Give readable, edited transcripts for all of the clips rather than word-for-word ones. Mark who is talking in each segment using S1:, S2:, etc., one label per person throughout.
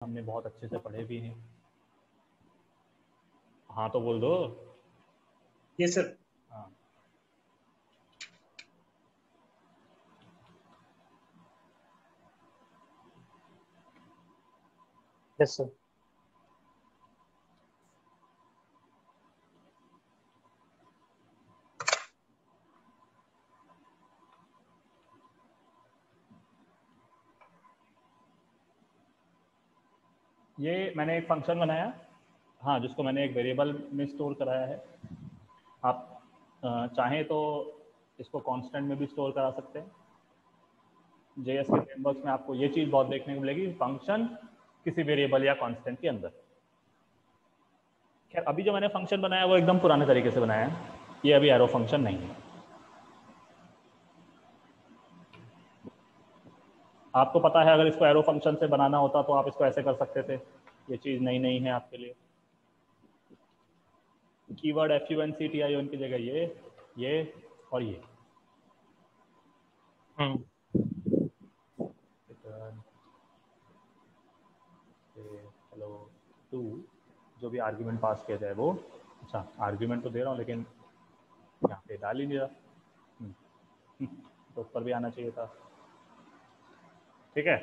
S1: हमने बहुत अच्छे से पढ़े भी हैं। हाँ तो बोल दो।
S2: Yes sir.
S1: हाँ
S2: यस सर।
S1: ये मैंने एक फंक्शन बनाया, हाँ, जिसको मैंने एक वेरिएबल में स्टोर कराया है। आप चाहें तो इसको कांस्टेंट में भी स्टोर करा सकते हैं। जेएस के फ्रेमवर्क्स में आपको ये चीज़ बहुत देखने को मिलेगी, फंक्शन किसी वेरिएबल या कांस्टेंट के अंदर। खैर अभी जो मैंने फंक्शन बनाया वो एकदम पुराने तरीके से बनाया है, ये अभी एरो फंक्शन नहीं है। आपको पता है अगर इसको एरो फंक्शन से बनाना होता तो आप इसको ऐसे कर सकते थे, ये चीज़ नई नहीं है आपके लिए। कीवर्ड FUNCTION की जगह ये और ये हेलो टू, जो भी आर्ग्यूमेंट पास किया जाए वो, अच्छा आर्ग्यूमेंट तो दे रहा हूँ लेकिन यहाँ पे डाल ही नहीं रहा, तो ऊपर भी आना चाहिए था। ठीक है,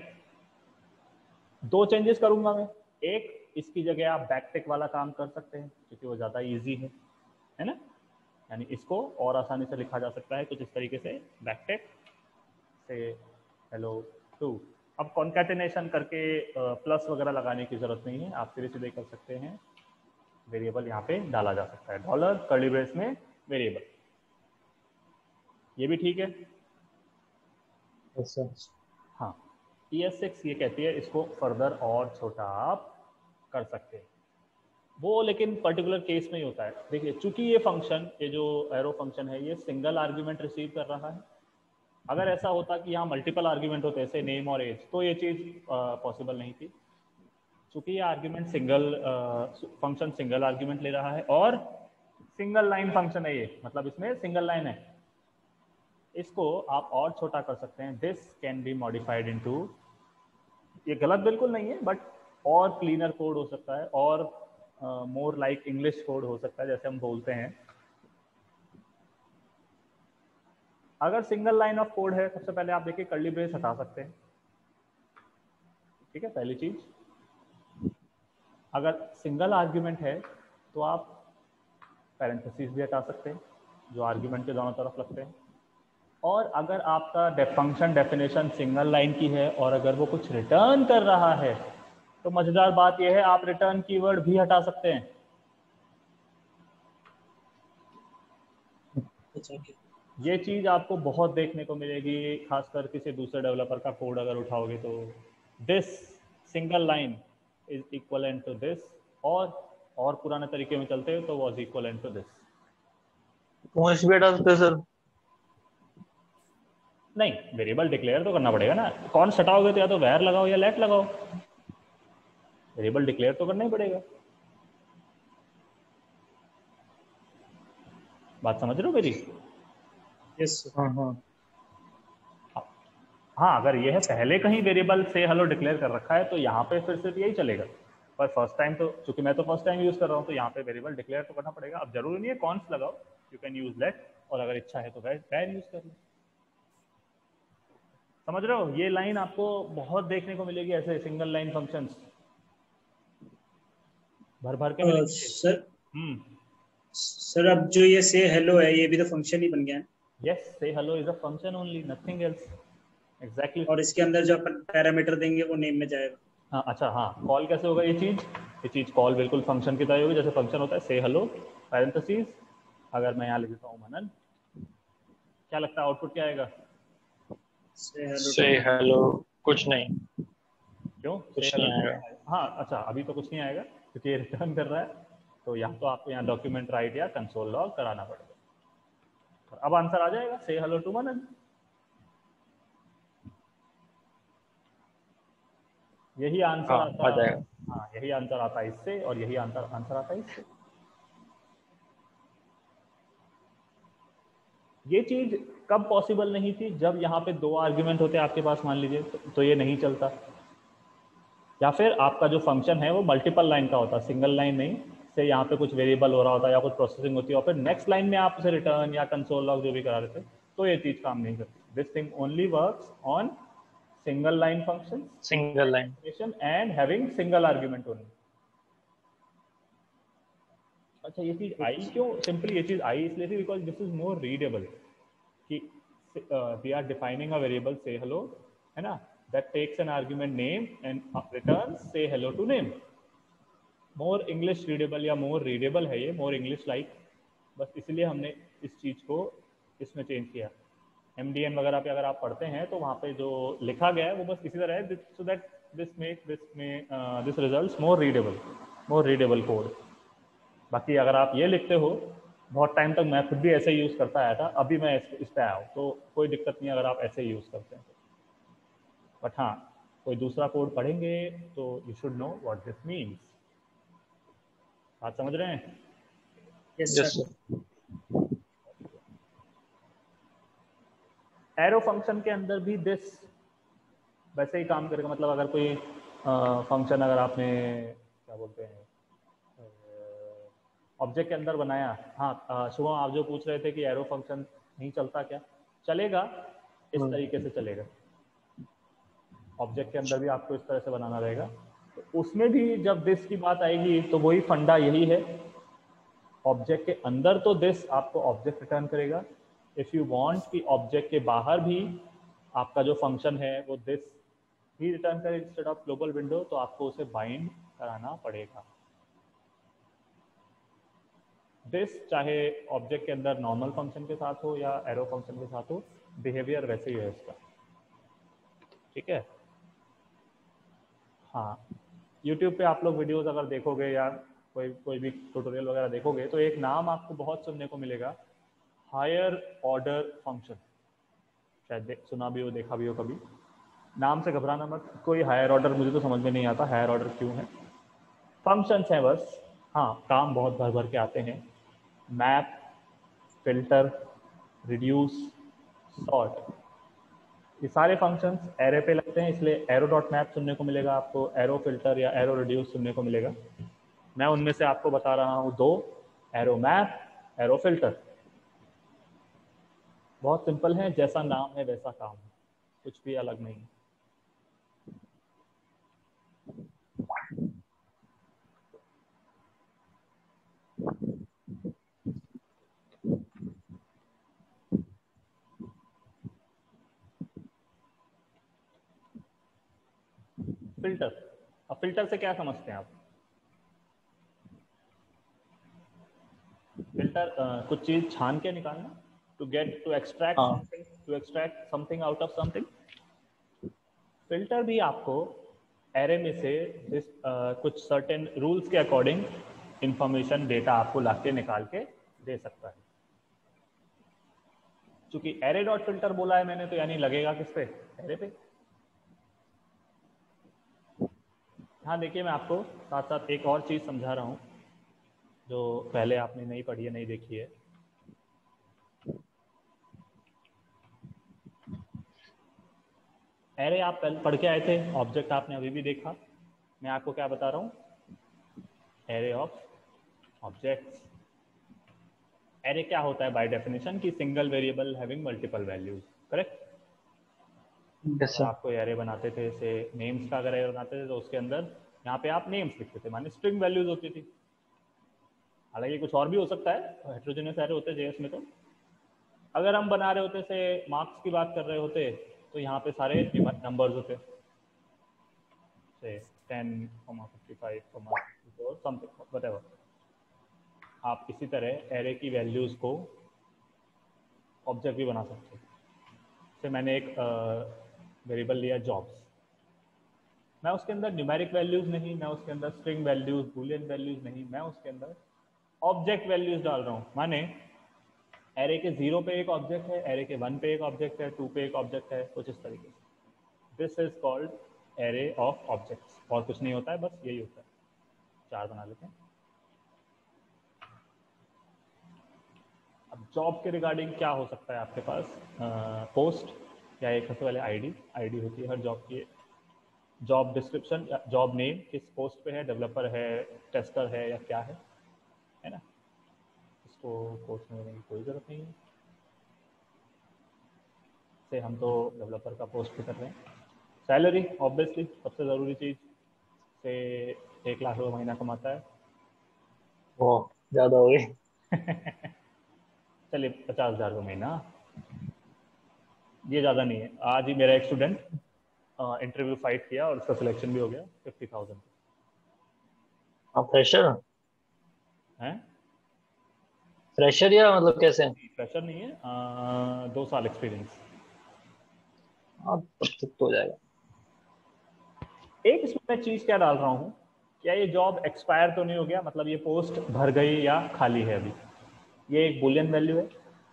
S1: दो चेंजेस करूंगा मैं। एक, इसकी जगह आप बैकटिक वाला काम कर सकते हैं क्योंकि वो ज़्यादा इजी है ना, यानी इसको और आसानी से लिखा जा सकता है कुछ इस तरीके से, बैकटिक से हेलो टू। अब कॉन्कैटिनेशन करके प्लस वगैरह लगाने की जरूरत नहीं है, आप सीधे सीधे कर सकते हैं। वेरिएबल यहाँ पे डाला जा सकता है, डॉलर कर्ली ब्रेस में वेरिएबल, ये भी ठीक है।
S2: Yes sir.
S1: हाँ, ES6 ये कहती है इसको फर्दर और छोटा आप कर सकते हैं, वो लेकिन पर्टिकुलर केस में ही होता है। देखिए चूंकि ये फंक्शन, ये जो एरो फंक्शन है, ये सिंगल आर्ग्यूमेंट रिसीव कर रहा है। अगर ऐसा होता कि यहाँ मल्टीपल आर्ग्यूमेंट होते ऐसे नेम और एज, तो ये चीज़ पॉसिबल नहीं थी। चूंकि ये argument single function single argument ले रहा है और सिंगल लाइन फंक्शन है ये, मतलब इसमें सिंगल लाइन है, इसको आप और छोटा कर सकते हैं। This can be modified into, ये गलत बिल्कुल नहीं है बट और क्लीनर कोड हो सकता है और मोर लाइक इंग्लिश कोड हो सकता है जैसे हम बोलते हैं। अगर सिंगल लाइन ऑफ कोड है, सबसे पहले आप देखिए कर्ली ब्रेस हटा सकते हैं, ठीक है, पहली चीज। अगर सिंगल आर्ग्यूमेंट है तो आप पैरेंथेसिस भी हटा सकते हैं जो आर्ग्यूमेंट के दोनों तरफ लगते हैं। और अगर आपका फंक्शन डेफिनेशन सिंगल लाइन की है और अगर वो कुछ रिटर्न कर रहा है, तो मजेदार बात यह है आप रिटर्न कीवर्ड भी हटा सकते हैं।
S2: अच्छा,
S1: ये चीज आपको बहुत देखने को मिलेगी, खासकर किसी दूसरे डेवलपर का कोड अगर उठाओगे तो this single line is equivalent to this, और पुराने तरीके में चलते हो तो वॉज इक्वलेंट टू दिस।
S2: कौन सी भी हटा सकते हैं सर?
S1: नहीं, वेरिएबल डिक्लेयर तो करना पड़ेगा ना, कौन हटाओगे तो या तो वैर लगाओ या लेट लगाओ, वेरिएबल डिक्लेयर तो करना ही पड़ेगा। बात समझ रहे हो मेरी?
S2: Yes sir. हाँ हाँ।
S1: हाँ, अगर ये है पहले कहीं वेरिएबल से हेलो डिक्लेयर कर रखा है तो यहाँ पे फिर सिर्फ यही चलेगा, पर फर्स्ट टाइम तो, चूंकि मैं तो फर्स्ट टाइम यूज कर रहा हूँ तो यहाँ पे वेरिएबल डिक्लेयर तो करना पड़ेगा। अब जरूरी नहीं है कॉन्स लगाओ, यू कैन यूज लेट, और अगर इच्छा है तो वैर यूज कर लो। समझ रहे हो, ये लाइन आपको बहुत देखने को मिलेगी, ऐसे सिंगल लाइन फंक्शंस भर भर के मिलेंगे।
S2: सर,
S1: हम्म,
S2: सर अब जो ये से हेलो है ये भी तो फंक्शन ही बन गया है।
S1: यस, से hello is a function only, nothing else, exactly.
S2: और इसके अंदर जो अपन पैरामीटर देंगे वो नेम में जाएगा।
S1: हाँ अच्छा, हाँ, कॉल कैसे होगा ये चीज कॉल बिल्कुल फंक्शन की तरह होगी, जैसे फंक्शन होता है से हेलो पैरेंथेसिस। अगर मैं यहाँ लिख देता हूँ मनन, क्या लगता है आउटपुट क्या आएगा?
S2: से हेलो
S3: से
S2: टू।
S3: हेलो, कुछ नहीं,
S1: क्यों से
S3: कुछ
S1: हेलो?
S3: नहीं आएगा।
S1: हाँ अच्छा, अभी तो कुछ नहीं आएगा क्योंकि ये रिटर्न कर रहा है, तो यहाँ तो आपको यहाँ डॉक्यूमेंट राइट या कंसोल लॉग कराना पड़ेगा। और अब आंसर आ जाएगा से हेलो टू मनन, यही आंसर
S3: हाँ,
S1: आता।
S3: आ जाएगा।
S1: हाँ, यही आंसर आता है इससे और यही आंसर आंसर आता है इससे। ये चीज कब पॉसिबल नहीं थी? जब यहाँ पे दो आर्ग्यूमेंट होते आपके पास मान लीजिए, तो ये नहीं चलता। या फिर आपका जो फंक्शन है वो मल्टीपल लाइन का होता है, सिंगल लाइन नहीं, से यहाँ पे कुछ वेरिएबल हो रहा होता है या कुछ प्रोसेसिंग होती है और फिर नेक्स्ट लाइन में आप उसे रिटर्न या कंसोल लॉग जो भी करा रहे थे, तो ये चीज काम नहीं करती. This thing only works on single line function,
S3: single line.
S1: And having single argument only. अच्छा, ये चीज आई क्यों, सिंपली ये चीज आई इसलिए थी because this is more readable कि we are defining a variable say hello, है ना, that takes an argument name and return say hello to name. More English readable या मोर रीडेबल है ये, मोर इंग्लिश लाइक, बस इसलिए हमने इस चीज को इसमें चेंज किया. MDN वगैरह पे अगर आप पढ़ते हैं तो वहाँ पे जो लिखा गया है वो बस इसी तरह है, so that this results more readable code. बाकी अगर आप ये लिखते हो, बहुत टाइम तक मैं खुद भी ऐसे ही यूज़ करता आया था, अभी मैं इस पे आया हूँ, तो कोई दिक्कत नहीं अगर आप ऐसे ही यूज़ करते हैं. बट हाँ, कोई दूसरा कोड पढ़ेंगे तो you should know what this means. बात समझ रहे हैं?
S2: Yes
S3: yes
S2: sir.
S3: Sir.
S1: Arrow function के अंदर भी दिस वैसे ही काम करेगा. मतलब अगर कोई फंक्शन अगर आपने क्या बोलते हैं ऑब्जेक्ट के अंदर बनाया, हाँ शुभम आप जो पूछ रहे थे कि एरो फंक्शन नहीं चलता क्या, चलेगा, इस तरीके से चलेगा. ऑब्जेक्ट के अंदर भी आपको इस तरह से बनाना रहेगा, तो उसमें भी जब दिस की बात आएगी तो वही फंडा यही है. ऑब्जेक्ट के अंदर तो दिस आपको ऑब्जेक्ट रिटर्न करेगा. इफ यू वांट कि ऑब्जेक्ट के बाहर भी आपका जो फंक्शन है वो दिस ही रिटर्न करे इंस्टेड ऑफ ग्लोबल विंडो, तो आपको उसे बाइंड कराना पड़ेगा. दिस चाहे ऑब्जेक्ट के अंदर नॉर्मल फंक्शन के साथ हो या एरो फंक्शन के साथ हो, बिहेवियर वैसे ही है इसका. ठीक है. हाँ, YouTube पे आप लोग वीडियोस अगर देखोगे या कोई भी ट्यूटोरियल वगैरह देखोगे तो एक नाम आपको बहुत सुनने को मिलेगा, हायर ऑर्डर फंक्शन. शायद सुना भी हो, देखा भी हो कभी. नाम से घबराना मत, कोई हायर ऑर्डर मुझे तो समझ में नहीं आता हायर ऑर्डर क्यों है. फंक्शंस हैं बस. हाँ, काम बहुत भर भर के आते हैं. मैप, फिल्टर, रिड्यूस, सॉर्ट, ये सारे फंक्शंस एरे पे लगते हैं, इसलिए एरो डॉट मैप सुनने को मिलेगा आपको, एरो फिल्टर या एरो रिड्यूस सुनने को मिलेगा. मैं उनमें से आपको बता रहा हूँ दो, एरो मैप, एरो फिल्टर. बहुत सिंपल है, जैसा नाम है वैसा काम है, कुछ भी अलग नहीं. फिल्टर, अब फिल्टर से क्या समझते हैं आप? फिल्टर कुछ चीज छान के निकालना, to extract something out of something. Filter भी आपको एरे में से कुछ सर्टेन रूल्स के अकॉर्डिंग इंफॉर्मेशन डेटा आपको लाके निकाल के दे सकता है. क्योंकि एरे डॉट फिल्टर बोला है मैंने, तो यानी लगेगा किस पे, एरे पे. हाँ देखिए, मैं आपको साथ साथ एक और चीज समझा रहा हूँ जो पहले आपने नहीं पढ़ी है, नहीं देखी है. एरे आप पहले पढ़ के आए थे, ऑब्जेक्ट आपने अभी भी देखा. मैं आपको क्या बता रहा हूँ, एरे ऑफ ऑब्जेक्ट्स. एरे क्या होता है बाय डेफिनेशन कि single variable having multiple values. Correct.
S3: Yes sir.
S1: आपको एरे बनाते थे, से नेम्स का अगर एरे बनाते थे तो उसके अंदर यहाँ पे आप नेम्स लिखते थे, माने स्ट्रिंग वैल्यूज होती थी. हालांकि कुछ और भी हो सकता है, हेट्रोजेनियस एरे होते जेएस में. तो अगर हम बना रहे होते से मार्क्स की बात कर रहे होते तो यहाँ पे सारे नंबर्स होते, से 10, 55, 54, समथिंग व्हाटएवर. आप इसी तरह एरे की वैल्यूज को ऑब्जेक्ट भी बना सकते हो. से मैंने एक वेरिएबल लिया जॉब्स, मैं उसके अंदर न्यूमेरिक वैल्यूज नहीं, मैं उसके अंदर स्ट्रिंग वैल्यूज, बूलियन वैल्यूज नहीं, मैं उसके अंदर ऑब्जेक्ट वैल्यूज डाल रहा हूँ. माने एरे के 0 पे एक ऑब्जेक्ट है, एरे के 1 पे एक ऑब्जेक्ट है, 2 पे एक ऑब्जेक्ट है, कुछ इस तरीके से. This is called array of objects. और कुछ नहीं होता है, बस यही होता है. 4 बना लेते हैं. अब जॉब के रिगार्डिंग क्या हो सकता है आपके पास, पोस्ट या एक सबसे पहले आईडी होती है हर जॉब की. जॉब डिस्क्रिप्शन, जॉब नेम, किस पोस्ट पे है, डेवलपर है, टेस्टर है या क्या है ना। इसको पोस्ट में देने की कोई ज़रूरत नहीं है, से हम तो डेवलपर का पोस्ट भी कर रहे हैं। सैलरी ऑब्वियसली सबसे ज़रूरी चीज़, से 1 लाख रुपये महीना कमाता है।
S3: वो ज्यादा हो गई।
S1: चलिए 50,000 रुपये महीना, ये ज़्यादा नहीं है। आज ही मेरा एक स्टूडेंट इंटरव्यू फाइट किया और उसका सिलेक्शन भी हो गया 50,000
S3: आप फ्रेशर
S1: है।
S3: फ्रेशर या मतलब कैसे?
S1: प्रेशर नहीं है, 2 साल एक्सपीरियंस।
S3: हाँ तब तो हो जाएगा।
S1: एक इसमें मैं चीज़ क्या डाल रहा हूँ, क्या ये जॉब एक्सपायर तो नहीं हो गया, मतलब ये पोस्ट भर गई या खाली है अभी। ये एक बुलियन वैल्यू है,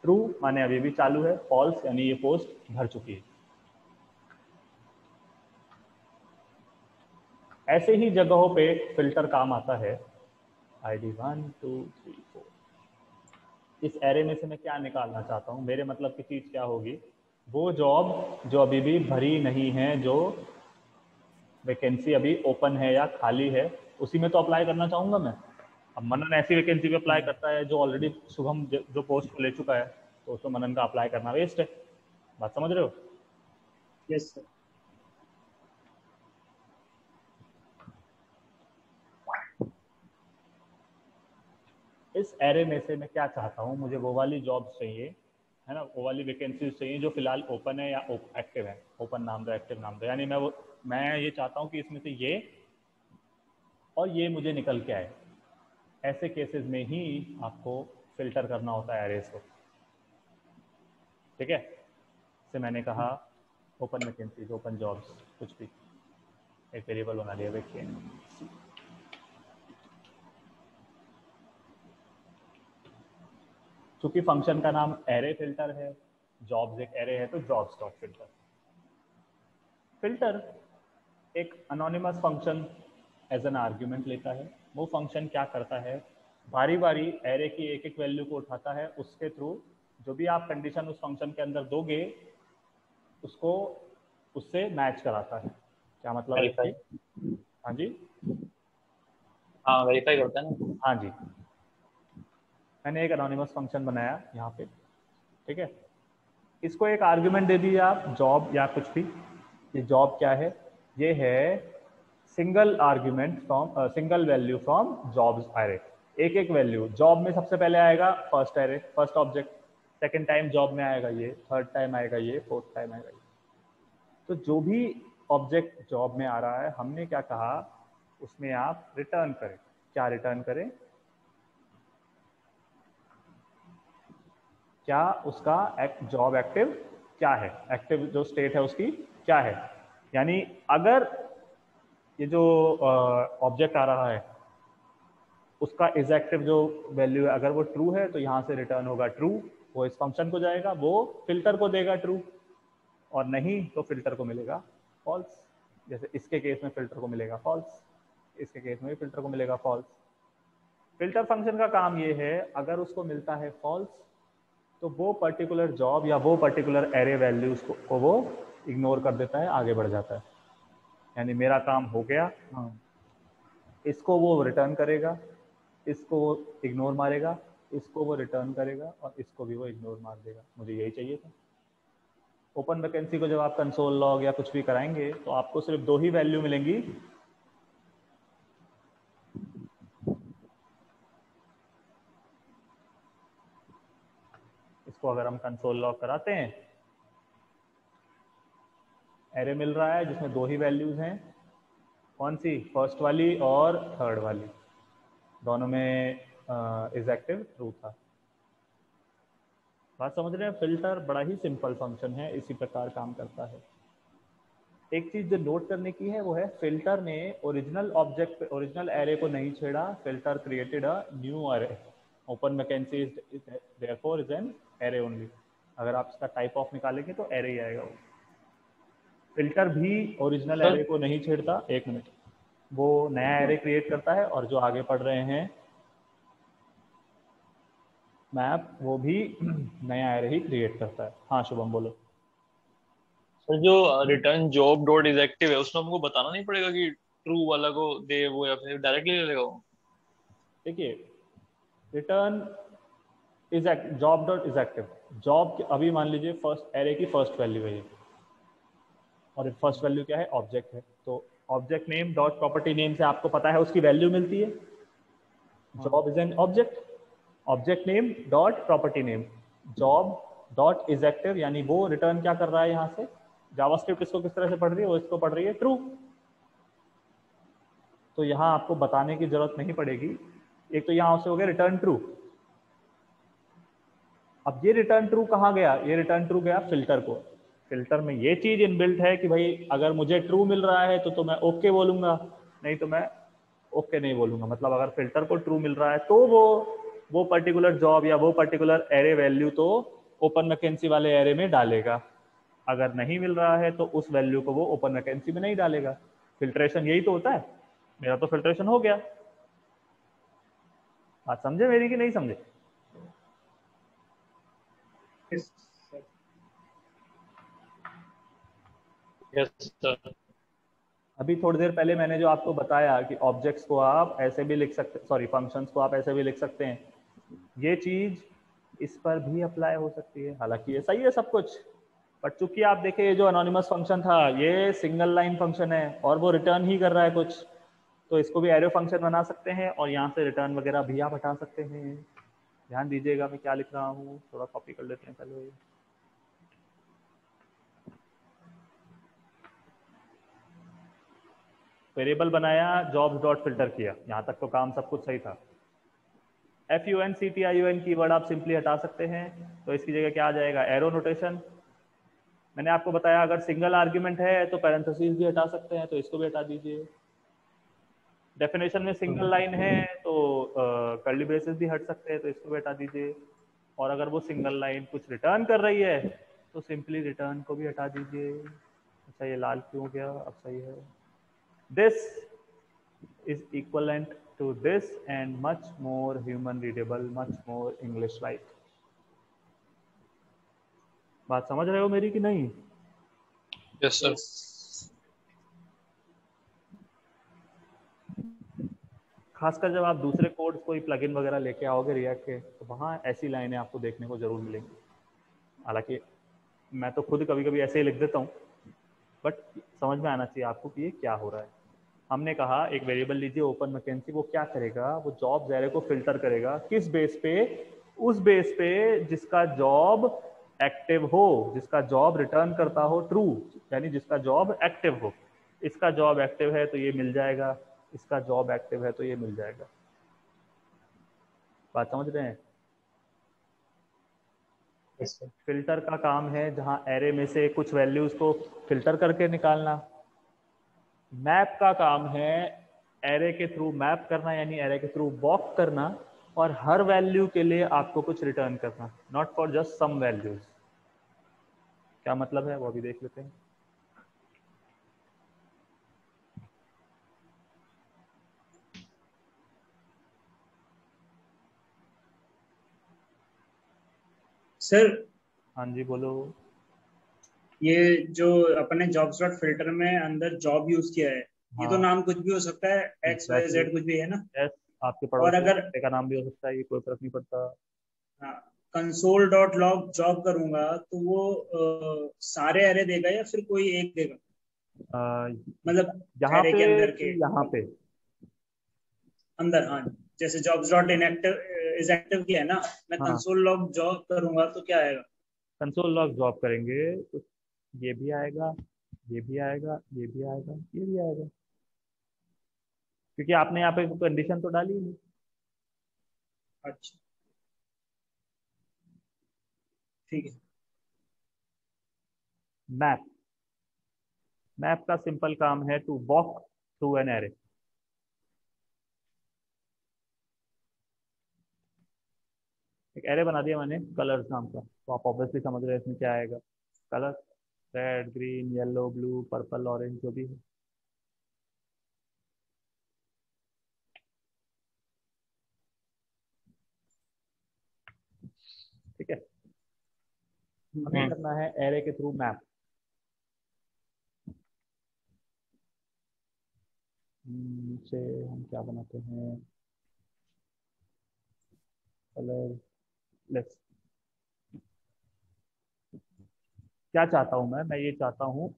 S1: ट्रू माने अभी भी चालू है, फॉल्स यानी ये पोस्ट भर चुकी है। ऐसे ही जगहों पे फिल्टर काम आता है। ID 1 2 3 4, इस एरे में से मैं क्या निकालना चाहता हूँ, मेरे मतलब की चीज़ क्या होगी, वो जॉब जो अभी भी भरी नहीं है, जो वैकेंसी अभी ओपन है या खाली है, उसी में तो अप्लाई करना चाहूँगा मैं। अब मनन ऐसी वैकेंसी पे अप्लाई करता है जो ऑलरेडी शुभम जो पोस्ट को ले चुका है, तो उसमें मनन का अप्लाई करना वेस्ट है। बात समझ रहे हो?
S2: Yes sir.
S1: इस एरे में से मैं क्या चाहता हूँ, मुझे वो वाली जॉब चाहिए, है ना, वो वाली वैकेंसी चाहिए जो फिलहाल ओपन है या एक्टिव है। ओपन नाम दो, एक्टिव नाम दो, यानी मैं ये चाहता हूँ कि इसमें से ये और ये मुझे निकल के आए। ऐसे केसेस में ही आपको फिल्टर करना होता है एरेज को। ठीक है, से मैंने कहा ओपन वैकेंसीज, ओपन जॉब्स, कुछ भी एक वेरिएबल बना लिया। देखिए चूंकि फंक्शन का नाम एरे फिल्टर है, जॉब्स एक एरे है, तो जॉब्स डॉट फिल्टर। फिल्टर एक anonymous function as an argument लेता है। वो फंक्शन क्या करता है, बारी बारी एरे की एक एक वैल्यू को उठाता है, उसके थ्रू जो भी आप कंडीशन उस फंक्शन के अंदर दोगे उसको उससे मैच कराता है। क्या मतलब है
S3: वेरीफाई।
S1: इसकी? हाँ जी,
S3: हाँ वेरीफाई करता है ना।
S1: हाँ जी। मैंने एक अनोनिमस फंक्शन बनाया यहाँ पे, ठीक है। इसको एक आर्ग्यूमेंट दे दीजिए आप, जॉब या कुछ भी। ये जॉब क्या है, ये है single argument from single value from jobs array. एक एक वैल्यू जॉब में सबसे पहले आएगा first array, first object, second time job में आएगा ये, थर्ड टाइम आएगा ये, फोर्थ टाइम आएगा ये। तो जो भी ऑब्जेक्ट जॉब में आ रहा है, हमने क्या कहा, उसमें आप रिटर्न करें। क्या रिटर्न करें? क्या उसका जॉब एक्टिव क्या है, एक्टिव जो स्टेट है उसकी क्या है। यानी अगर ये जो ऑब्जेक्ट आ रहा है उसका इज एक्टिव जो वैल्यू है, अगर वो ट्रू है तो यहाँ से रिटर्न होगा ट्रू, वो इस फंक्शन को जाएगा, वो फिल्टर को देगा ट्रू, और नहीं तो फिल्टर को मिलेगा फॉल्स। जैसे इसके केस में फिल्टर को मिलेगा फॉल्स, इसके केस में भी फिल्टर को मिलेगा फॉल्स। फिल्टर फंक्शन का काम ये है, अगर उसको मिलता है फॉल्स तो वो पर्टिकुलर जॉब या वो पर्टिकुलर एरे वैल्यूज को वो इग्नोर कर देता है, आगे बढ़ जाता है। यानी मेरा काम हो गया,
S3: हाँ।
S1: इसको वो रिटर्न करेगा, इसको वो इग्नोर मारेगा, इसको वो रिटर्न करेगा, और इसको भी वो इग्नोर मार देगा। मुझे यही चाहिए था। ओपन वैकेंसी को जब आप कंसोल लॉग या कुछ भी कराएंगे तो आपको सिर्फ 2 ही वैल्यू मिलेंगी। इसको अगर हम कंसोल लॉग कराते हैं, एरे मिल रहा है जिसमें 2 ही वैल्यूज हैं। कौन सी? फर्स्ट वाली और थर्ड वाली, दोनों में इज एक्टिव ट्रू था। बात समझ रहे हैं? फिल्टर बड़ा ही सिंपल फंक्शन है, इसी प्रकार काम करता है। एक चीज जो नोट करने की है वो है, फिल्टर ने ओरिजिनल ऑब्जेक्ट, ओरिजिनल एरे को नहीं छेड़ा, filter created a new array. Open vacancy is therefore is an array only. अगर आप इसका टाइप ऑफ निकालेंगे तो एरे ही आएगा वो। फिल्टर भी ओरिजिनल
S3: सर
S1: एरे को नहीं छेड़ता, एक मिनट, वो नया एरे क्रिएट करता है, और जो आगे पढ़ रहे हैं मैप, वो भी नया एरे ही क्रिएट करता है। हाँ शुभम बोलो।
S3: सर जो return job dot is active है उसमें हमको बताना नहीं पड़ेगा कि ट्रू वाला को दे वो, या फिर डायरेक्टली ले लेगा वो?
S1: देखिए, return is job dot is active, job अभी मान लीजिए फर्स्ट एरे की फर्स्ट वैल्यू है ये, और फर्स्ट वैल्यू क्या है, ऑब्जेक्ट है, तो object name dot property name से आपको पता है उसकी वैल्यू मिलती है। Job is an object, object name dot property name, job dot is active, यानी वो रिटर्न क्या कर रहा है यहाँ से, जावास्क्रिप्ट इसको किस तरह से पढ़ रही है, वो इसको पढ़ रही है ट्रू। तो यहाँ आपको बताने की जरूरत नहीं पड़ेगी। एक तो यहाँ से हो गया रिटर्न ट्रू। अब ये रिटर्न ट्रू कहाँ गया, ये रिटर्न ट्रू गया फिल्टर को। फिल्टर में ये चीज इनबिल्ट है कि भाई अगर मुझे ट्रू मिल रहा है तो मैं ओके बोलूंगा, नहीं तो मैं ओके नहीं बोलूंगा। मतलब अगर फिल्टर को ट्रू मिल रहा है तो वो पर्टिकुलर जॉब या वो पर्टिकुलर एरे वैल्यू तो ओपन वैकेंसी वाले एरे में डालेगा, अगर नहीं मिल रहा है तो उस वैल्यू को वो ओपन वैकेंसी में नहीं डालेगा। फिल्ट्रेशन यही तो होता है। मेरा तो फिल्ट्रेशन हो गया। बात समझे मेरी कि नहीं समझे?
S2: Yes, sir.
S3: Yes sir.
S1: अभी थोड़ी देर पहले मैंने जो आपको बताया कि ऑब्जेक्ट्स को आप ऐसे भी लिख सकते, सॉरी फंक्शंस को आप ऐसे भी लिख सकते हैं, ये चीज इस पर भी अप्लाई हो सकती है। हालांकि ये सही है सब कुछ, बट चूंकि आप देखें ये जो अनोनिमस फंक्शन था ये सिंगल लाइन फंक्शन है और वो रिटर्न ही कर रहा है कुछ, तो इसको भी एरो फंक्शन बना सकते हैं और यहाँ से रिटर्न वगैरह भी आप हटा सकते हैं। ध्यान दीजिएगा मैं क्या लिख रहा हूँ, थोड़ा कॉपी कर लेते हैं पहले। वेरिएबल बनाया, जॉब्स डॉट फिल्टर किया, यहाँ तक तो काम सब कुछ सही था। FUNCTION कीवर्ड आप सिंपली हटा सकते हैं, तो इसकी जगह क्या आ जाएगा, एरो नोटेशन। मैंने आपको बताया अगर सिंगल आर्ग्यूमेंट है तो पैरेंथेसिस भी हटा सकते हैं, तो इसको भी हटा दीजिए। डेफिनेशन में सिंगल लाइन है तो कर्ली ब्रेसेस भी हट सकते हैं, तो इसको भी हटा दीजिए। और अगर वो सिंगल लाइन कुछ रिटर्न कर रही है तो सिंपली रिटर्न को भी हटा दीजिए। अच्छा ये लाल क्यों हो गया, अब सही है। This is equivalent to this and much more human readable, much more English like। बात समझ रहे हो मेरी कि नहीं?
S3: Yes sir.
S2: Yes.
S1: खासकर जब आप दूसरे कोड्स कोई प्लगइन वगैरह लेके आओगे रिएक्ट के, तो वहाँ ऐसी लाइनें आपको देखने को जरूर मिलेंगी। हालांकि मैं तो खुद कभी कभी ऐसे ही लिख देता हूँ, बट समझ में आना चाहिए आपको कि ये क्या हो रहा है। हमने कहा एक वेरिएबल लीजिए ओपन वैकेंसी, वो क्या करेगा, वो जॉब एरे को फिल्टर करेगा। किस बेस पे? उस बेस पे जिसका जॉब एक्टिव हो, जिसका जॉब रिटर्न करता हो ट्रू, यानी जिसका जॉब एक्टिव हो। इसका जॉब एक्टिव है तो ये मिल जाएगा, इसका जॉब एक्टिव है तो ये मिल जाएगा। बात समझ रहे हैं?
S3: Yes sir.
S1: फिल्टर का काम है जहां एरे में से कुछ वैल्यूज को फिल्टर करके निकालना। मैप का काम है एरे के थ्रू मैप करना, यानी एरे के थ्रू वॉक करना, और हर वैल्यू के लिए आपको कुछ रिटर्न करना, not for just some values. क्या मतलब है वो भी देख लेते हैं।
S2: सर,
S1: हाँ जी बोलो।
S2: ये जो अपने जॉब्स डॉट फिल्टर में अंदर जॉब यूज किया है, ये तो
S1: हाँ
S2: नाम कुछ भी हो सकता है, एक्स वाई
S1: एग्जैक्टली,
S2: जेड कुछ भी है ना।
S1: यस। आपके
S2: और
S1: पड़ोसी
S2: अगर
S1: कुत्ते का नाम भी हो सकता है, ये कोई फर्क नहीं पड़ता।
S2: कंसोल डॉट लॉग जॉब करूंगा तो वो सारे एरे देगा या फिर कोई एक देगा,
S1: अ,
S2: मतलब
S1: यहाँ
S2: एरे
S1: पे,
S2: के अंदर के
S1: यहाँ पे
S2: अंदर। हाँ, जैसे jobs dot inactive is active किया है ना, मैं
S1: हाँ,
S2: कंसोल लॉग जॉब करूंगा तो क्या आएगा।
S1: कंसोल लॉग जॉब करेंगे तो ये भी आएगा, ये भी आएगा, ये भी आएगा, ये भी आएगा, क्योंकि आपने यहाँ पे कंडीशन तो डाली ही नहीं।
S2: अच्छा, ठीक है।
S1: मैप, मैप का सिंपल काम है to walk through an array. एक एरे बना दिया मैंने कलर्स नाम का, तो आप ऑब्वियसली समझ रहे हैं इसमें क्या आएगा, colour, red green yellow blue purple orange जो भी है। ठीक है, हमें
S3: हम्म।
S1: करना है एरे के थ्रू मैप। नीचे हम क्या बनाते हैं, कलर, लेट्स, क्या चाहता हूँ मैं ये चाहता हूँ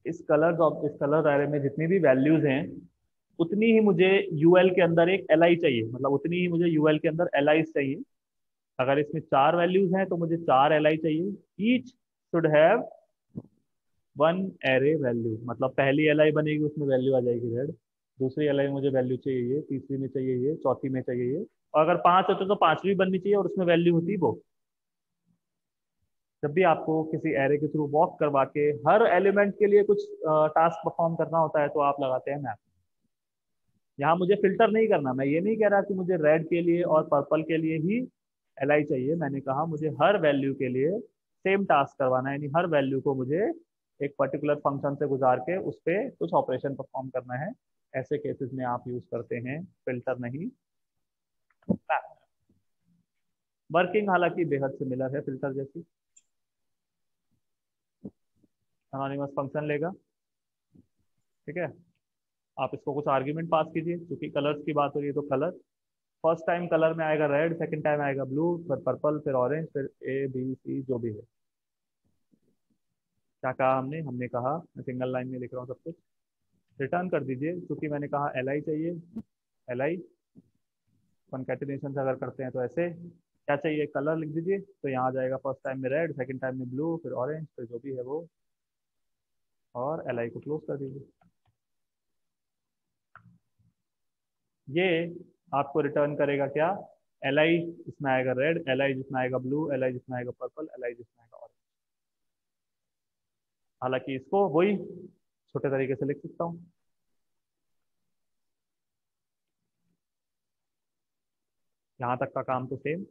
S1: इस कलर एरे में जितनी भी वैल्यूज हैं उतनी ही मुझे यूएल के अंदर एक एल चाहिए, मतलब उतनी ही मुझे यूएल के अंदर एल चाहिए। अगर इसमें 4 वैल्यूज हैं तो मुझे 4 एल चाहिए। Each should have 1 array value, मतलब पहली एल बनेगी उसमें वैल्यू आ जाएगी रेड, दूसरी एल मुझे वैल्यू चाहिए ये, तीसरी में चाहिए ये, चौथी में चाहिए ये, और अगर 5 होते तो 5वीं बननी चाहिए और उसमें वैल्यू होती वो। जब भी आपको किसी एरे के थ्रू वॉक करवा के हर एलिमेंट के लिए कुछ टास्क परफॉर्म करना होता है तो आप लगाते हैं मैप। यहाँ मुझे फिल्टर नहीं करना, मैं ये नहीं कह रहा कि मुझे रेड के लिए और पर्पल के लिए ही एल चाहिए, मैंने कहा मुझे हर वैल्यू के लिए सेम टास्क करवाना है, यानी हर वैल्यू को मुझे एक पर्टिकुलर फंक्शन से गुजार के उस पर कुछ ऑपरेशन परफॉर्म करना है। ऐसे केसेस में आप यूज करते हैं फिल्टर, नहीं मैप। वर्किंग हालांकि बेहद सिमिलर है फिल्टर जैसी। एनोनिमस फंक्शन लेगा, ठीक है, आप इसको कुछ आर्ग्यूमेंट पास कीजिए, क्योंकि कलर्स की बात हो रही है तो कलर, फर्स्ट टाइम कलर में आएगा रेड, सेकंड टाइम आएगा ब्लू, फिर पर्पल, फिर ऑरेंज, फिर ए बी सी जो भी है। क्या कहा हमने, हमने कहा, मैं सिंगल लाइन में लिख रहा हूँ सब कुछ, रिटर्न कर दीजिए, क्योंकि मैंने कहा एल आई चाहिए, एल आई कॉन्केटिनेशन अगर करते हैं तो ऐसे, क्या चाहिए कलर लिख दीजिए, तो यहाँ आ जाएगा फर्स्ट टाइम में रेड, सेकंड टाइम में ब्लू, फिर ऑरेंज, फिर जो भी है वो, और एल आई को क्लोज कर दीजिए। ये आपको रिटर्न करेगा क्या, एल आई जिसमें आएगा रेड, एल आई जिसमें आएगा ब्लू, एल आई जिसमें आएगा पर्पल, एल आई जिसमें आएगा ऑरेंज। हालांकि इसको वही छोटे तरीके से लिख सकता हूँ, यहाँ तक का काम तो सेम।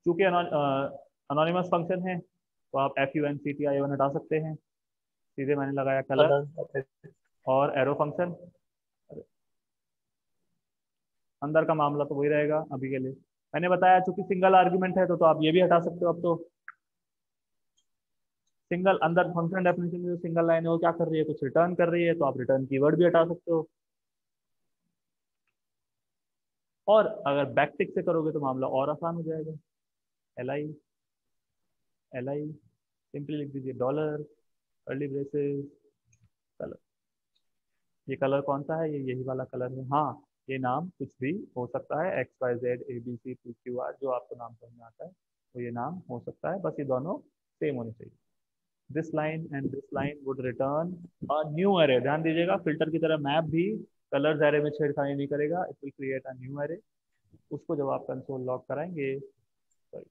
S1: चूंकि अनोनिमस फंक्शन है तो आप F U N C T I one हटा सकते हैं, सीधे मैंने लगाया कलर
S3: कलर।
S1: और एरो फंक्शन, अंदर का मामला तो वही रहेगा अभी के लिए। मैंने बताया चूंकि सिंगल आर्ग्यूमेंट है तो आप ये भी हटा सकते हो। अब तो सिंगल अंदर फंक्शन डेफिनेशन में जो सिंगल लाइन है वो क्या कर रही है, कुछ रिटर्न कर रही है, तो आप रिटर्न कीवर्ड भी हटा सकते हो। और अगर बैक टिक से करोगे तो मामला और आसान हो जाएगा। L I, L I simply लिख दीजिए डॉलर, कर्ली ब्रेसेस, कलर। ये कलर कौन सा है, ये यही वाला कलर है। हाँ, ये नाम कुछ भी हो सकता है, X Y Z A B C P Q R, जो आपको नाम समझ में आता है तो ये नाम हो सकता है, बस ये दोनों सेम होने चाहिए। This line and this line would return a new array. ध्यान दीजिएगा, फिल्टर की तरह मैप भी कलर्स एरे में छेड़खानी नहीं करेगा, it will create a new array. उसको जब आप कंसोल लॉग कराएंगे, sorry,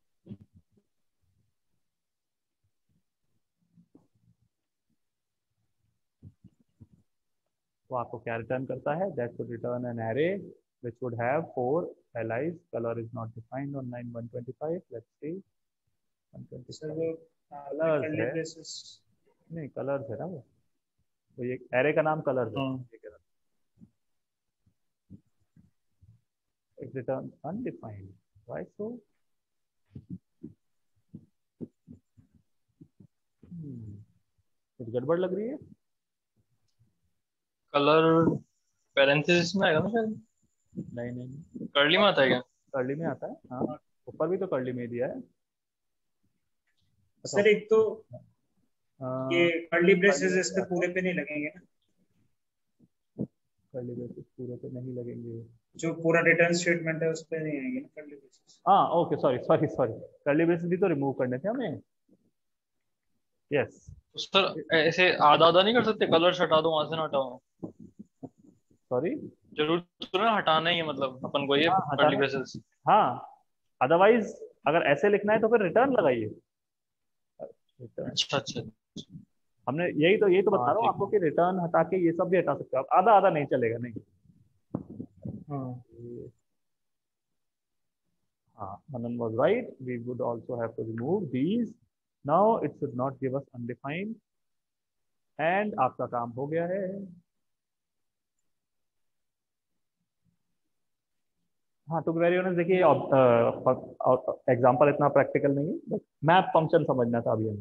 S1: वो आपको क्या रिटर्न करता है, that would return an array which would have 4 allies. Color is not defined on line 125. Let's see,
S2: sir
S1: 125
S2: वो आपने
S1: कलर्स
S2: कर्ली
S1: है,
S2: ब्रेसेस।
S1: नहीं कलर्स है ना वो, तो ये एरे का नाम कलर्स है।
S3: हाँ।
S1: It returns undefined. Why so? कुछ गड़बड़ लग रही है।
S3: कलर पैरेंथेसिस में आएगा ना शायद,
S1: नहीं नहीं,
S3: कर्ली में आता है क्या?
S1: कर्ली में आता है, हाँ ऊपर भी तो कर्ली में ही दिया है। अच्छा,
S2: सर एक तो ये कर्ली
S1: कर्ली
S2: ब्रेसेस
S1: में
S2: इस
S1: भी
S2: पे
S1: आता है,
S2: पूरे पे नहीं लगेंगे ना,
S1: कर्ली ब्रेसेस पूरे पे नहीं लगेंगे।
S2: जो पूरा रिटर्न स्टेटमेंट है उस पे नहीं आएंगे ना कर्ली ब्रेसेस।
S1: हाँ okay, sorry sorry sorry, curly braces भी तो रिमूव करने थे हमें। यस,
S3: तो सर ऐसे आधा आधा नहीं कर सकते, कलर हटा दो वहां से ना हटाओ?
S1: सॉरी,
S3: जरूर तो ना हटाना ही है, मतलब अपन को ये
S1: हाँ
S3: कर्ली
S1: हटाना,
S3: ब्रेसेस।
S1: हाँ अदरवाइज अगर ऐसे लिखना है तो फिर रिटर्न लगाइए, रिटर्न।
S3: अच्छा अच्छा।
S1: हमने यही तो बता
S3: हाँ
S1: रहा हूँ
S3: ठीक
S1: आपको
S3: है।
S1: कि रिटर्न हटा के ये सब भी हटा सकते हो आप, आधा आधा नहीं चलेगा, नहीं।
S3: हाँ।
S1: हाँ, Manan was right. We would also have to remove these. Now it should not give us undefined. And आपका काम हो गया है। हाँ, टू बी वेरी ऑनेस्ट देखिए, एग्जाम्पल इतना प्रैक्टिकल नहीं है, बट मैप फंक्शन समझना था अभी हमें।